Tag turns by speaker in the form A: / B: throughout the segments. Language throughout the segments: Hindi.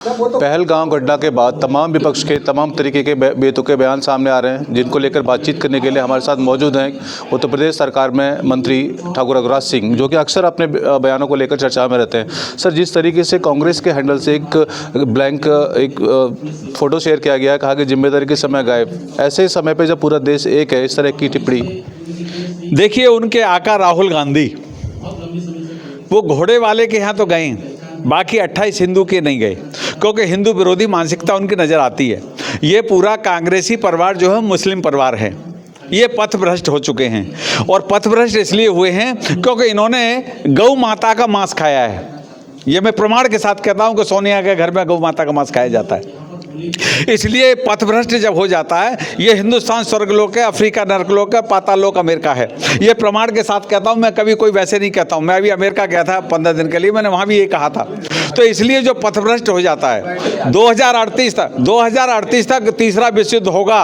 A: पहलगाम घटना के बाद तमाम विपक्ष के तमाम तरीके के बेतुके बयान सामने आ रहे हैं, जिनको लेकर बातचीत करने के लिए हमारे साथ मौजूद हैं उत्तर प्रदेश सरकार में मंत्री ठाकुर रघुराज सिंह, जो कि अक्सर अपने बयानों को लेकर चर्चा में रहते हैं। सर, जिस तरीके से कांग्रेस के हैंडल से एक फ़ोटो शेयर किया गया है, कहा कि जिम्मेदारी के समय गायब, ऐसे समय पर जब पूरा देश एक है, इस तरह की टिप्पणी।
B: देखिए, उनके आका राहुल गांधी वो घोड़े वाले के यहाँ तो गए, बाकी 28 हिंदू के नहीं गए, क्योंकि हिंदू विरोधी मानसिकता उनकी नज़र आती है। ये पूरा कांग्रेसी परिवार जो है मुस्लिम परिवार है, ये पथभ्रष्ट हो चुके हैं। और पथभ्रष्ट इसलिए हुए हैं क्योंकि इन्होंने गौ माता का मांस खाया है। ये मैं प्रमाण के साथ कहता हूँ कि सोनिया के घर में गौ माता का मांस खाया जाता है। इसलिए पथभ्रष्ट जब हो जाता है, ये हिंदुस्तान स्वर्गलोक है, अफ्रीका नरकलोक है, पाताललोक अमेरिका है। ये प्रमाण के साथ कहता हूँ, मैं कभी कोई वैसे नहीं कहता हूँ। मैं अभी अमेरिका गया था 15 दिन के लिए, मैंने वहाँ भी ये कहा था। तो इसलिए जो पथभ्रष्ट हो जाता है, 2038 तक तीसरा विश्व युद्ध होगा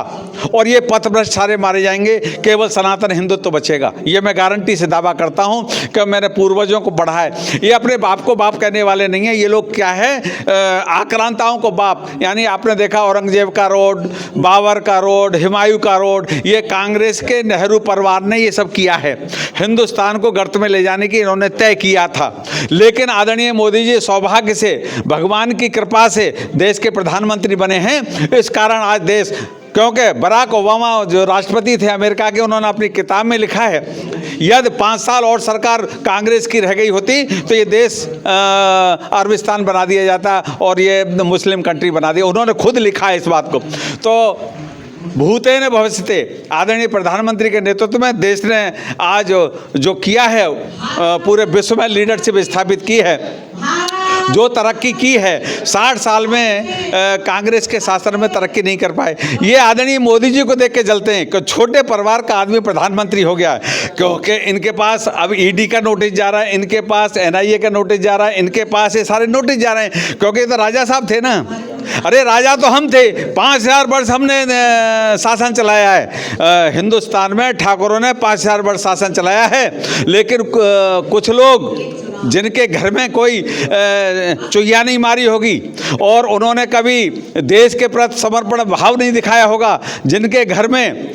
B: और ये पथभ्रष्ट सारे मारे जाएंगे, केवल सनातन हिंदुत्व बचेगा। ये मैं गारंटी से दावा करता हूँ कि मैंने पूर्वजों को पढ़ा है। ये अपने बाप को बाप कहने वाले नहीं है, ये लोग क्या है, आक्रांताओं को बाप। यानी आपने देखा औरंगजेब का रोड, बाबर का रोड, हुमायूं का रोड, ये कांग्रेस के नेहरू परिवार ने ये सब किया है। हिंदुस्तान को गर्त में ले जाने की इन्होंने तय किया था। लेकिन आदरणीय मोदी जी सौभाग्य से, भगवान की कृपा से देश के प्रधानमंत्री बने हैं। इस कारण आज देश, क्योंकि बराक ओबामा जो राष्ट्रपति थे अमेरिका के, उन्होंने अपनी किताब में लिखा है, यदि 5 साल और सरकार कांग्रेस की रह गई होती तो ये देश अरबिस्तान बना दिया जाता और ये मुस्लिम कंट्री बना दिया। उन्होंने खुद लिखा है इस बात को। तो भूतेन भविष्यते, आदरणीय प्रधानमंत्री के नेतृत्व में देश ने आज जो किया है, पूरे विश्व में लीडरशिप स्थापित की है, जो तरक्की की है, 60 साल में कांग्रेस के शासन में तरक्की नहीं कर पाए। ये आदरणीय मोदी जी को देख के जलते हैं कि छोटे परिवार का आदमी प्रधानमंत्री हो गया है, क्योंकि इनके पास अब ईडी का नोटिस जा रहा है, इनके पास एनआईए का नोटिस जा रहा है, इनके पास ये सारे नोटिस जा रहे हैं, क्योंकि ये तो राजा साहब थे ना। अरे राजा तो हम थे, 5000 वर्ष हमने शासन चलाया है। हिंदुस्तान में ठाकुरों ने 5000 वर्ष शासन चलाया है। लेकिन कुछ लोग जिनके घर में कोई चुहिया नहीं मारी होगी और उन्होंने कभी देश के प्रति समर्पण भाव नहीं दिखाया होगा, जिनके घर में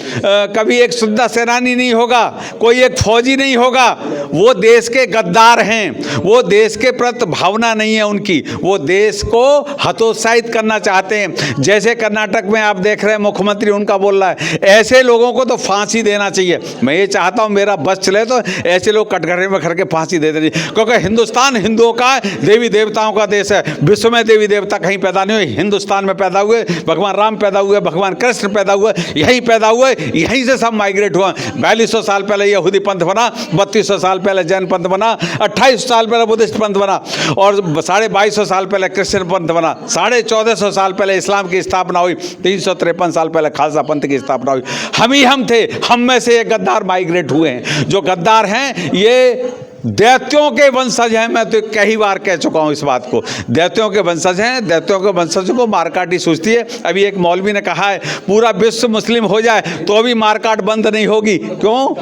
B: कभी एक शुद्ध सेनानी नहीं होगा, कोई एक फौजी नहीं होगा, वो देश के गद्दार हैं। वो देश के प्रति भावना नहीं है उनकी, वो देश को हतोत्साहित करना चाहते हैं। जैसे कर्नाटक में आप देख रहे हैं, मुख्यमंत्री उनका बोल रहा है, ऐसे लोगों को तो फांसी देना चाहिए। मैं ये चाहता हूँ मेरा बस चले तो ऐसे लोग कटघरे में खड़ के फांसी दे देनी, क्योंकि हिंदुस्तान हिंदुओं का, देवी देवताओं का देश है। विश्व में देवी देवता कहीं पैदा नहीं हुए, हिंदुस्तान में पैदा हुए। भगवान राम पैदा हुए, भगवान कृष्ण पैदा हुए, यहीं पैदा हुए, यहीं से सब माइग्रेट हुआ। 4200 साल पहले यहूदी पंथ बना, 3200 साल पहले जैन पंथ बना, 2800 साल पहले बुद्धिस्ट पंथ बना और 2250 साल पहले क्रिश्चियन पंथ बना, 1450 साल पहले इस्लाम की स्थापना हुई, 353 साल पहले खालसा पंथ की स्थापना हुई। हम थे, हम में से ये गद्दार माइग्रेट हुए हैं। जो गद्दार हैं ये दैत्यों के वंशज हैं। मैं तो कई बार कह चुका हूँ इस बात को, दैत्यों के वंशज हैं। दैत्यों के वंशजों को मारकाट ही सूझती है। अभी एक मौलवी ने कहा है, पूरा विश्व मुस्लिम हो जाए तो भी मारकाट बंद नहीं होगी। क्यों?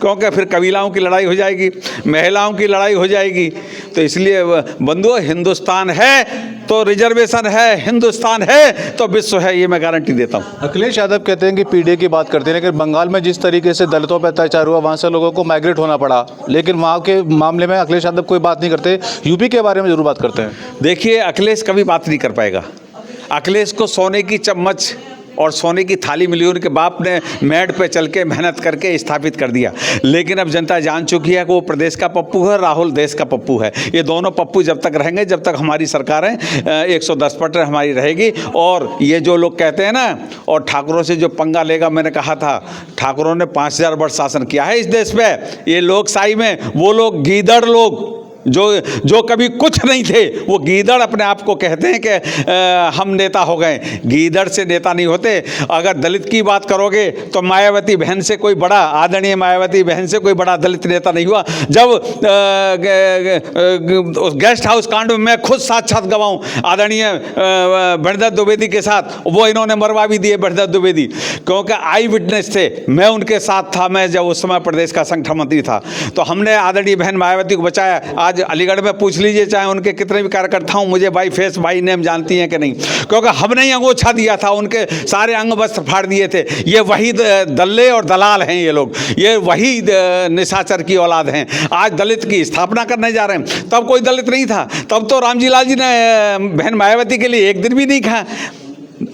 B: क्योंकि फिर कबीलाओं की लड़ाई हो जाएगी, महिलाओं की लड़ाई हो जाएगी। तो इसलिए बंधुओं, हिंदुस्तान है तो रिजर्वेशन है, हिंदुस्तान है तो विश्व है, ये मैं गारंटी देता हूँ।
A: अखिलेश यादव कहते हैं कि पीडीए की बात करते हैं, लेकिन बंगाल में जिस तरीके से दलितों पर अत्याचार हुआ, वहाँ से लोगों को माइग्रेट होना पड़ा, लेकिन वहाँ के मामले में अखिलेश यादव कोई बात नहीं करते। यूपी के बारे में जरूर बात करते हैं।
B: देखिए, अखिलेश कभी बात नहीं कर पाएगा। अखिलेश को सोने की चम्मच और सोने की थाली मिली, उनके बाप ने मेड पे चल के मेहनत करके स्थापित कर दिया। लेकिन अब जनता जान चुकी है कि वो प्रदेश का पप्पू है, राहुल देश का पप्पू है। ये दोनों पप्पू जब तक रहेंगे, जब तक हमारी सरकार है, 110% हमारी रहेगी। और ये जो लोग कहते हैं ना, और ठाकुरों से जो पंगा लेगा, मैंने कहा था ठाकुरों ने 5000 वर्ष शासन किया है इस देश पे। ये लोकशाही में वो लोग गीदड़ लोग जो कभी कुछ नहीं थे, वो गीदड़ अपने आप को कहते हैं कि हम नेता हो गए। गीदड़ से नेता नहीं होते। अगर दलित की बात करोगे तो मायावती बहन से कोई बड़ा, आदरणीय मायावती बहन से कोई बड़ा दलित नेता नहीं हुआ। जब गेस्ट हाउस कांड में मैं खुद साक्षात गवाऊं आदरणीय बंडदत्त द्विवेदी के साथ, वो इन्होंने मरवा भी दिए बंडदत्त द्विवेदी, क्योंकि आई विटनेस थे। मैं उनके साथ था, मैं जब उस समय प्रदेश का संगठन मंत्री था, तो हमने आदरणीय बहन मायावती को बचाया। आज आज अलीगढ़ में पूछ लीजिए, चाहे उनके कितने भी कार्यकर्ता हूँ, मुझे बाई फेस बाई नेम जानती हैं कि नहीं, क्योंकि हमने ही अंगोछा दिया था, उनके सारे अंग वस्त्र फाड़ दिए थे। ये वही दल्ले और दलाल हैं ये लोग, ये वही निशाचर की औलाद हैं। आज दलित की स्थापना करने जा रहे हैं। तब कोई दलित नहीं था, तब तो रामजी लाल जी ने बहन मायावती के लिए एक दिन भी नहीं कहा।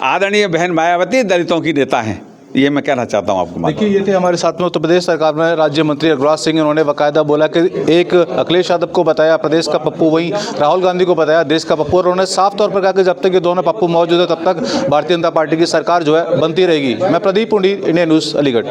B: आदरणीय बहन मायावती दलितों की नेता हैं, ये मैं कहना चाहता हूँ आपको।
A: देखिए, ये थे हमारे साथ में उत्तर प्रदेश सरकार में राज्य मंत्री रघुराज सिंह। उन्होंने बाकायदा बोला कि एक अखिलेश यादव को बताया प्रदेश का पप्पू, वहीं राहुल गांधी को बताया देश का पप्पू, और उन्होंने साफ तौर पर कहा कि जब तक ये दोनों पप्पू मौजूद है तब तक भारतीय जनता पार्टी की सरकार जो है बनती रहेगी। मैं प्रदीप पुंडी, इंडिया न्यूज़, अलीगढ़।